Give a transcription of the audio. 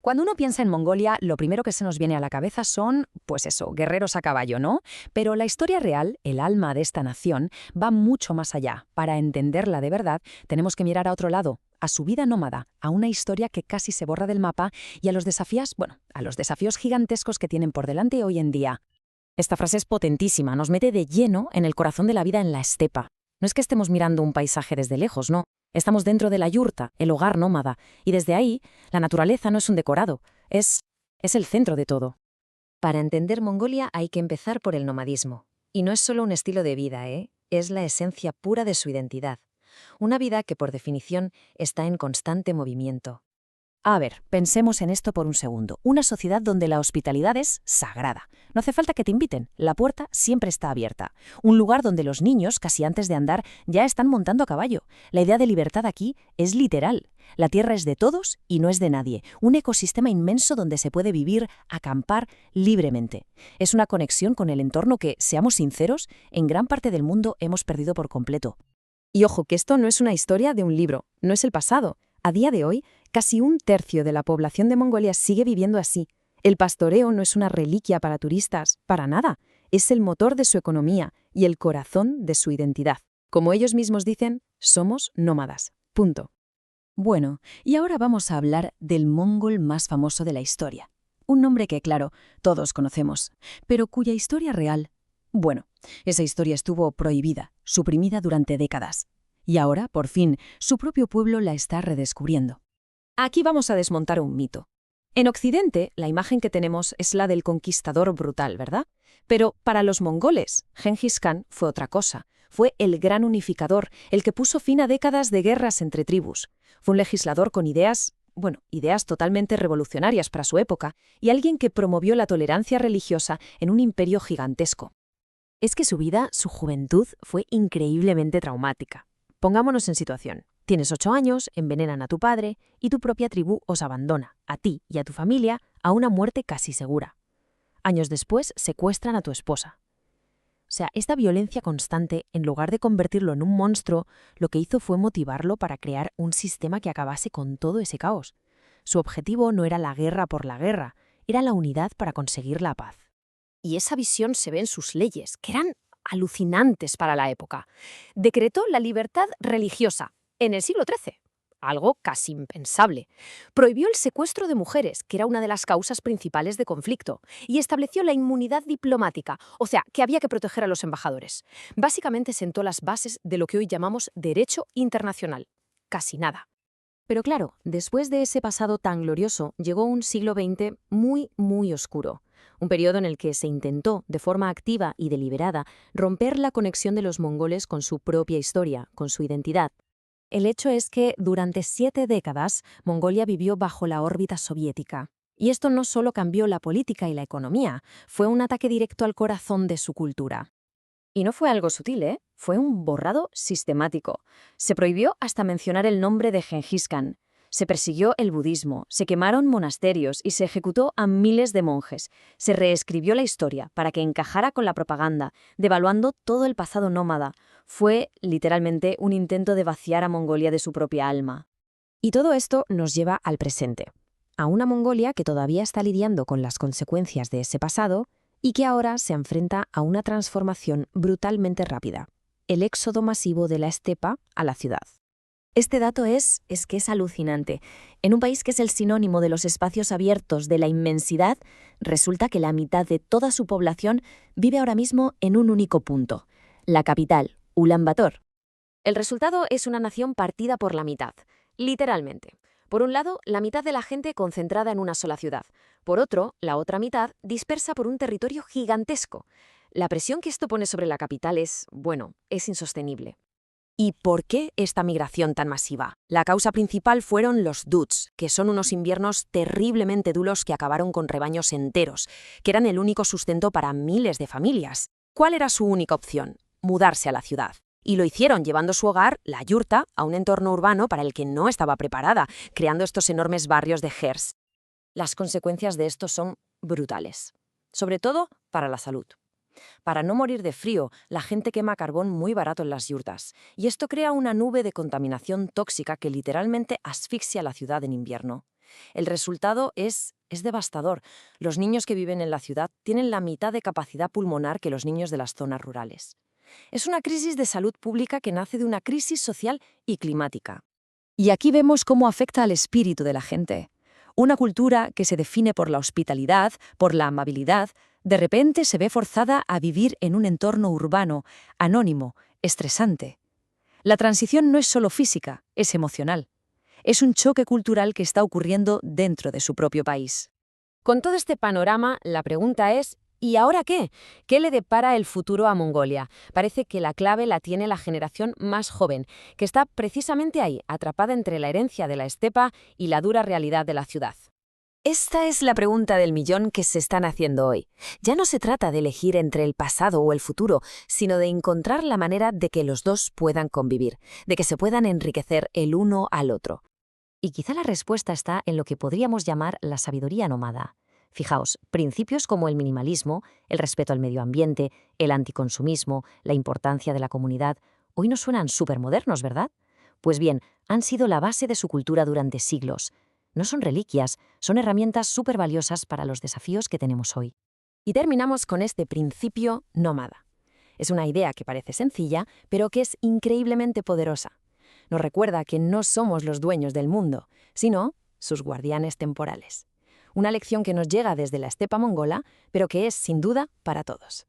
Cuando uno piensa en Mongolia, lo primero que se nos viene a la cabeza son, pues eso, guerreros a caballo, ¿no? Pero la historia real, el alma de esta nación, va mucho más allá. Para entenderla de verdad, tenemos que mirar a otro lado, a su vida nómada, a una historia que casi se borra del mapa y a los desafíos, bueno, a los desafíos gigantescos que tienen por delante hoy en día. Esta frase es potentísima, nos mete de lleno en el corazón de la vida en la estepa. No es que estemos mirando un paisaje desde lejos, no. Estamos dentro de la yurta, el hogar nómada, y desde ahí, la naturaleza no es un decorado, es el centro de todo. Para entender Mongolia hay que empezar por el nomadismo. Y no es solo un estilo de vida, es la esencia pura de su identidad. Una vida que, por definición, está en constante movimiento. A ver, pensemos en esto por un segundo. Una sociedad donde la hospitalidad es sagrada. No hace falta que te inviten, la puerta siempre está abierta. Un lugar donde los niños, casi antes de andar, ya están montando a caballo. La idea de libertad aquí es literal. La tierra es de todos y no es de nadie. Un ecosistema inmenso donde se puede vivir, acampar libremente. Es una conexión con el entorno que, seamos sinceros, en gran parte del mundo hemos perdido por completo. Y ojo, que esto no es una historia de un libro, no es el pasado. A día de hoy, casi un tercio de la población de Mongolia sigue viviendo así. El pastoreo no es una reliquia para turistas, para nada. Es el motor de su economía y el corazón de su identidad. Como ellos mismos dicen, somos nómadas. Punto. Bueno, y ahora vamos a hablar del mongol más famoso de la historia. Un nombre que, claro, todos conocemos, pero cuya historia real, bueno, esa historia estuvo prohibida, suprimida durante décadas. Y ahora, por fin, su propio pueblo la está redescubriendo. Aquí vamos a desmontar un mito. En Occidente, la imagen que tenemos es la del conquistador brutal, ¿verdad? Pero para los mongoles, Gengis Khan fue otra cosa. Fue el gran unificador, el que puso fin a décadas de guerras entre tribus. Fue un legislador con ideas totalmente revolucionarias para su época, y alguien que promovió la tolerancia religiosa en un imperio gigantesco. Es que su vida, su juventud, fue increíblemente traumática. Pongámonos en situación. Tienes 8 años, envenenan a tu padre y tu propia tribu os abandona, a ti y a tu familia, a una muerte casi segura. Años después, secuestran a tu esposa. O sea, esta violencia constante, en lugar de convertirlo en un monstruo, lo que hizo fue motivarlo para crear un sistema que acabase con todo ese caos. Su objetivo no era la guerra por la guerra, era la unidad para conseguir la paz. Y esa visión se ve en sus leyes, que eran alucinantes para la época. Decretó la libertad religiosa en el siglo XIII, algo casi impensable. Prohibió el secuestro de mujeres, que era una de las causas principales de conflicto, y estableció la inmunidad diplomática, o sea, que había que proteger a los embajadores. Básicamente sentó las bases de lo que hoy llamamos derecho internacional. Casi nada. Pero claro, después de ese pasado tan glorioso, llegó un siglo XX muy, muy oscuro. Un periodo en el que se intentó, de forma activa y deliberada, romper la conexión de los mongoles con su propia historia, con su identidad. El hecho es que, durante 7 décadas, Mongolia vivió bajo la órbita soviética. Y esto no solo cambió la política y la economía, fue un ataque directo al corazón de su cultura. Y no fue algo sutil, ¿eh? Fue un borrado sistemático. Se prohibió hasta mencionar el nombre de Gengis Khan. Se persiguió el budismo, se quemaron monasterios y se ejecutó a miles de monjes. Se reescribió la historia para que encajara con la propaganda, devaluando todo el pasado nómada. Fue, literalmente, un intento de vaciar a Mongolia de su propia alma. Y todo esto nos lleva al presente. A una Mongolia que todavía está lidiando con las consecuencias de ese pasado y que ahora se enfrenta a una transformación brutalmente rápida. El éxodo masivo de la estepa a la ciudad. Este dato es que es alucinante. En un país que es el sinónimo de los espacios abiertos, de la inmensidad, resulta que la mitad de toda su población vive ahora mismo en un único punto, la capital, Ulan Bator. El resultado es una nación partida por la mitad, literalmente. Por un lado, la mitad de la gente concentrada en una sola ciudad. Por otro, la otra mitad dispersa por un territorio gigantesco. La presión que esto pone sobre la capital es insostenible. ¿Y por qué esta migración tan masiva? La causa principal fueron los duds, que son unos inviernos terriblemente duros que acabaron con rebaños enteros, que eran el único sustento para miles de familias. ¿Cuál era su única opción? Mudarse a la ciudad. Y lo hicieron llevando su hogar, la yurta, a un entorno urbano para el que no estaba preparada, creando estos enormes barrios de gers. Las consecuencias de esto son brutales, sobre todo para la salud. Para no morir de frío, la gente quema carbón muy barato en las yurtas, y esto crea una nube de contaminación tóxica que literalmente asfixia la ciudad en invierno. El resultado es devastador. Los niños que viven en la ciudad tienen la mitad de capacidad pulmonar que los niños de las zonas rurales. Es una crisis de salud pública que nace de una crisis social y climática. Y aquí vemos cómo afecta al espíritu de la gente. Una cultura que se define por la hospitalidad, por la amabilidad, de repente se ve forzada a vivir en un entorno urbano, anónimo, estresante. La transición no es solo física, es emocional. Es un choque cultural que está ocurriendo dentro de su propio país. Con todo este panorama, la pregunta es, ¿y ahora qué? ¿Qué le depara el futuro a Mongolia? Parece que la clave la tiene la generación más joven, que está precisamente ahí, atrapada entre la herencia de la estepa y la dura realidad de la ciudad. Esta es la pregunta del millón que se están haciendo hoy. Ya no se trata de elegir entre el pasado o el futuro, sino de encontrar la manera de que los dos puedan convivir, de que se puedan enriquecer el uno al otro. Y quizá la respuesta está en lo que podríamos llamar la sabiduría nómada. Fijaos, principios como el minimalismo, el respeto al medio ambiente, el anticonsumismo, la importancia de la comunidad, hoy nos suenan supermodernos, ¿verdad? Pues bien, han sido la base de su cultura durante siglos. No son reliquias, son herramientas súper valiosas para los desafíos que tenemos hoy. Y terminamos con este principio nómada. Es una idea que parece sencilla, pero que es increíblemente poderosa. Nos recuerda que no somos los dueños del mundo, sino sus guardianes temporales. Una lección que nos llega desde la estepa mongola, pero que es, sin duda, para todos.